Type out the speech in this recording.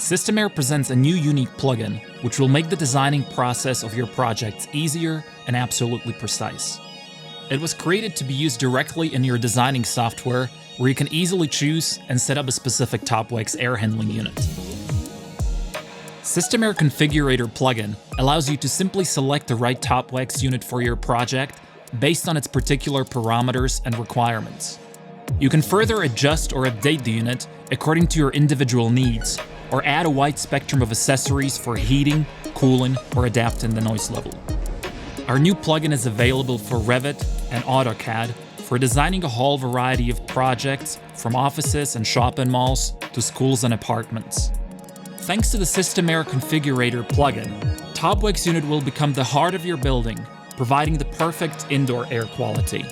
Systemair presents a new unique plugin, which will make the designing process of your projects easier and absolutely precise. It was created to be used directly in your designing software, where you can easily choose and set up a specific Topwax air handling unit. Systemair Configurator plugin allows you to simply select the right Topwax unit for your project based on its particular parameters and requirements. You can further adjust or update the unit according to your individual needs, or add a wide spectrum of accessories for heating, cooling, or adapting the noise level. Our new plugin is available for Revit and AutoCAD for designing a whole variety of projects, from offices and shopping malls to schools and apartments. Thanks to the Systemair Configurator plugin, Topwax unit will become the heart of your building, providing the perfect indoor air quality.